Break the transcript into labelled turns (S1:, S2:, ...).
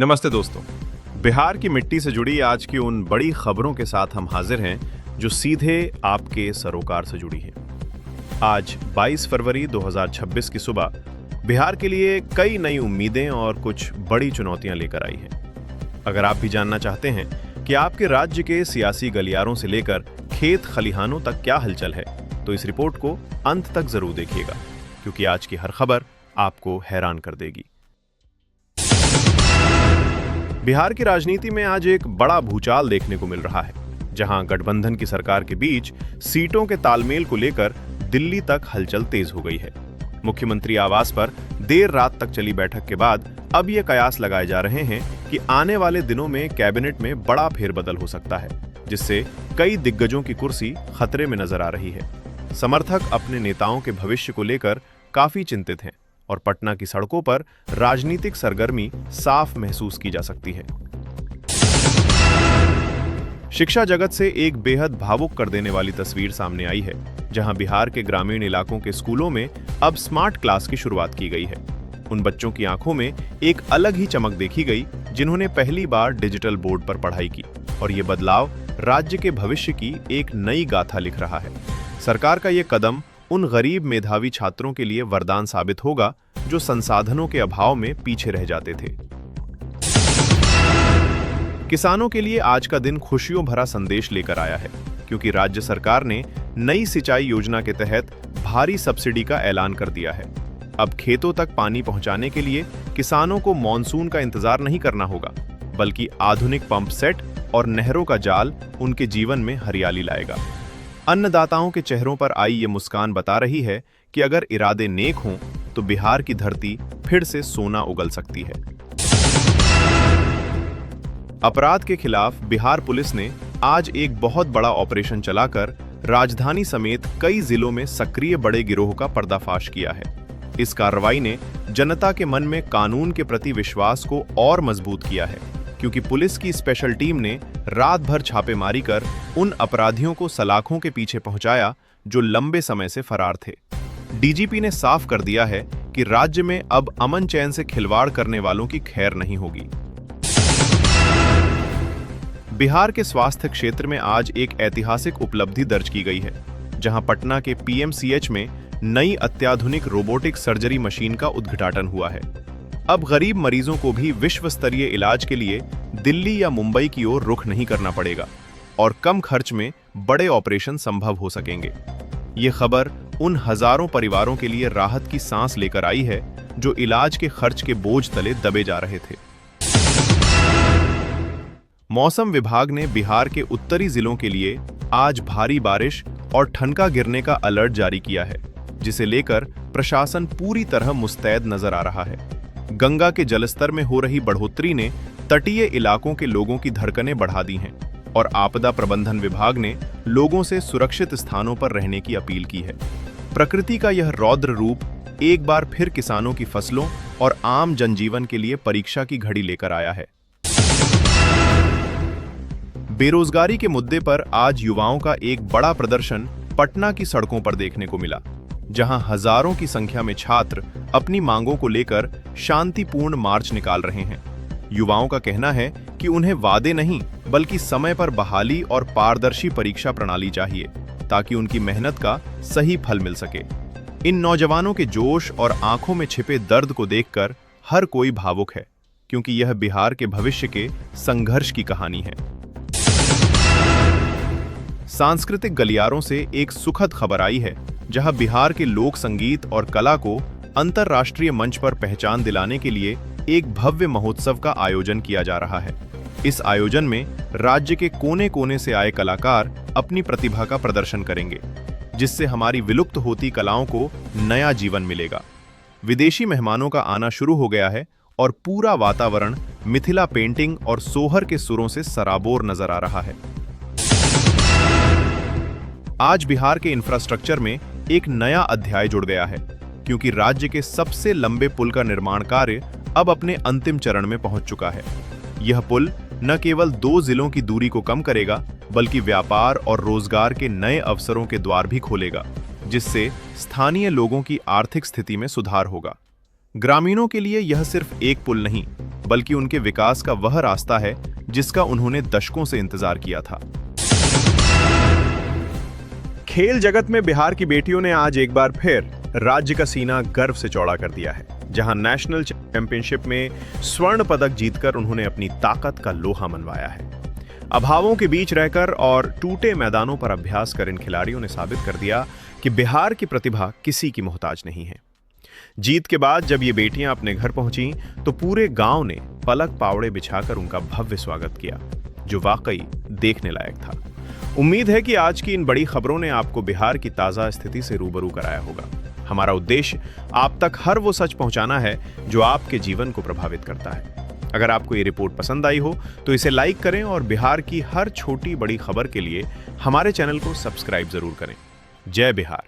S1: नमस्ते दोस्तों। बिहार की मिट्टी से जुड़ी आज की उन बड़ी खबरों के साथ हम हाजिर हैं जो सीधे आपके सरोकार से जुड़ी हैं। आज 22 फरवरी 2026 की सुबह बिहार के लिए कई नई उम्मीदें और कुछ बड़ी चुनौतियां लेकर आई हैं। अगर आप भी जानना चाहते हैं कि आपके राज्य के सियासी गलियारों से लेकर खेत खलिहानों तक क्या हलचल है, तो इस रिपोर्ट को अंत तक जरूर देखिएगा, क्योंकि आज की हर खबर आपको हैरान कर देगी। बिहार की राजनीति में आज एक बड़ा भूचाल देखने को मिल रहा है, जहां गठबंधन की सरकार के बीच सीटों के तालमेल को लेकर दिल्ली तक हलचल तेज हो गई है। मुख्यमंत्री आवास पर देर रात तक चली बैठक के बाद अब ये कयास लगाए जा रहे हैं कि आने वाले दिनों में कैबिनेट में बड़ा फेरबदल हो सकता है, जिससे कई दिग्गजों की कुर्सी खतरे में नजर आ रही है। समर्थक अपने नेताओं के भविष्य को लेकर काफी चिंतित हैं और पटना की सड़कों पर राजनीतिक सरगर्मी साफ महसूस की जा सकती है। शिक्षा जगत से एक बेहद भावुक कर देने वाली तस्वीर सामने आई है, जहां बिहार के ग्रामीण इलाकों के स्कूलों में अब स्मार्ट क्लास की शुरुआत की गई है। उन बच्चों की आंखों में एक अलग ही चमक देखी गई, जिन्होंने पहली बार डिजिटल बोर्ड पर पढ़ाई की, और ये बदलाव राज्य के भविष्य की एक नई गाथा लिख रहा है। सरकार का ये कदम उन गरीब मेधावी छात्रों के लिए वरदान साबित होगा जो संसाधनों के अभाव में पीछे रह जाते थे। किसानों के लिए आज का दिन खुशियों भरा संदेश लेकर आया है, क्योंकि राज्य सरकार ने नई सिंचाई योजना के तहत भारी सब्सिडी का ऐलान कर दिया है। अब खेतों तक पानी पहुंचाने के लिए किसानों को मॉनसून का इंतजार नहीं करना होगा, बल्कि आधुनिक पंप सेट और नहरों का जाल उनके जीवन में हरियाली लाएगा। अन्नदाताओं के चेहरों पर आई ये मुस्कान बता रही है कि अगर इरादे नेक हों तो बिहार की धरती फिर से सोना उगल सकती है। अपराध के खिलाफ बिहार पुलिस ने आज एक बहुत बड़ा ऑपरेशन चलाकर राजधानी समेत कई जिलों में सक्रिय बड़े गिरोह का पर्दाफाश किया है। इस कार्रवाई ने जनता के मन में कानून के प्रति विश्वास को और मजबूत किया है, क्योंकि पुलिस की स्पेशल टीम ने रात भर छापेमारी कर उन अपराधियों को सलाखों के पीछे पहुंचाया जो लंबे समय से फरार थे। डीजीपी ने साफ कर दिया है कि राज्य में अब अमन चैन से खिलवाड़ करने वालों की खैर नहीं होगी। बिहार के स्वास्थ्य क्षेत्र में आज एक ऐतिहासिक उपलब्धि दर्ज की गई है, जहां पटना के पीएमसीएच में नई अत्याधुनिक रोबोटिक सर्जरी मशीन का उद्घाटन हुआ है। अब गरीब मरीजों को भी विश्व स्तरीय इलाज के लिए दिल्ली या मुंबई की ओर रुख नहीं करना पड़ेगा और कम खर्च में बड़े ऑपरेशन संभव हो सकेंगे। ये खबर उन हजारों परिवारों के लिए राहत की सांस लेकर आई है जो इलाज के खर्च के बोझ तले दबे जा रहे थे। मौसम विभाग ने बिहार के उत्तरी जिलों के लिए आज भारी बारिश और ठनका गिरने का अलर्ट जारी किया है, जिसे लेकर प्रशासन पूरी तरह मुस्तैद नजर आ रहा है। गंगा के जलस्तर में हो रही बढ़ोतरी ने तटीय इलाकों के लोगों की धड़कनें बढ़ा दी हैं और आपदा प्रबंधन विभाग ने लोगों से सुरक्षित स्थानों पर रहने की अपील की है। प्रकृति का यह रौद्र रूप एक बार फिर किसानों की फसलों और आम जनजीवन के लिए परीक्षा की घड़ी लेकर आया है। बेरोजगारी के मुद्दे पर आज युवाओं का एक बड़ा प्रदर्शन पटना की सड़कों पर देखने को मिला, जहां हजारों की संख्या में छात्र अपनी मांगों को लेकर शांतिपूर्ण मार्च निकाल रहे हैं। युवाओं का कहना है कि उन्हें वादे नहीं, बल्कि समय पर बहाली और पारदर्शी परीक्षा प्रणाली चाहिए, ताकि उनकी मेहनत का सही फल मिल सके। इन नौजवानों के जोश और आंखों में छिपे दर्द को देखकर हर कोई भावुक है, क्योंकि यह बिहार के भविष्य के संघर्ष की कहानी है। सांस्कृतिक गलियारों से एक सुखद खबर आई है, जहां बिहार के लोक संगीत और कला को अंतर्राष्ट्रीय मंच पर पहचान दिलाने के लिए एक भव्य महोत्सव का आयोजन किया जा रहा है। इस आयोजन में राज्य के कोने कोने से आए कलाकार अपनी प्रतिभा का प्रदर्शन करेंगे, जिससे हमारी विलुप्त होती कलाओं को नया जीवन मिलेगा। विदेशी मेहमानों का आना शुरू हो गया है और पूरा वातावरण मिथिला पेंटिंग और सोहर के सुरों से सराबोर नजर आ रहा है। आज बिहार के इंफ्रास्ट्रक्चर में एक नया अध्याय जुड़ गया है, क्योंकि राज्य के सबसे लंबे पुल का निर्माण कार्य अब अपने अंतिम चरण में पहुंच चुका है। यह पुल न केवल 2 जिलों की दूरी को कम करेगा, बल्कि व्यापार और रोजगार के नए अवसरों के द्वार भी खोलेगा, जिससे स्थानीय लोगों की आर्थिक स्थिति में सुधार होगा। ग्रामीणों के लिए यह सिर्फ एक पुल नहीं, बल्कि उनके विकास का वह रास्ता है जिसका उन्होंने दशकों से इंतजार किया था। खेल जगत में बिहार की बेटियों ने आज एक बार फिर राज्य का सीना गर्व से चौड़ा कर दिया है, जहां नेशनल चैंपियनशिप में स्वर्ण पदक जीतकर उन्होंने अपनी ताकत का लोहा मनवाया है। अभावों के बीच रहकर और टूटे मैदानों पर अभ्यास कर इन खिलाड़ियों ने साबित कर दिया कि बिहार की प्रतिभा किसी की मोहताज नहीं है। जीत के बाद जब ये बेटियां अपने घर पहुंची तो पूरे गांव ने पलक पावड़े बिछाकर उनका भव्य स्वागत किया, जो वाकई देखने लायक था। उम्मीद है कि आज की इन बड़ी खबरों ने आपको बिहार की ताजा स्थिति से रूबरू कराया होगा। हमारा उद्देश्य आप तक हर वो सच पहुंचाना है जो आपके जीवन को प्रभावित करता है। अगर आपको ये रिपोर्ट पसंद आई हो तो इसे लाइक करें और बिहार की हर छोटी बड़ी खबर के लिए हमारे चैनल को सब्सक्राइब जरूर करें। जय बिहार।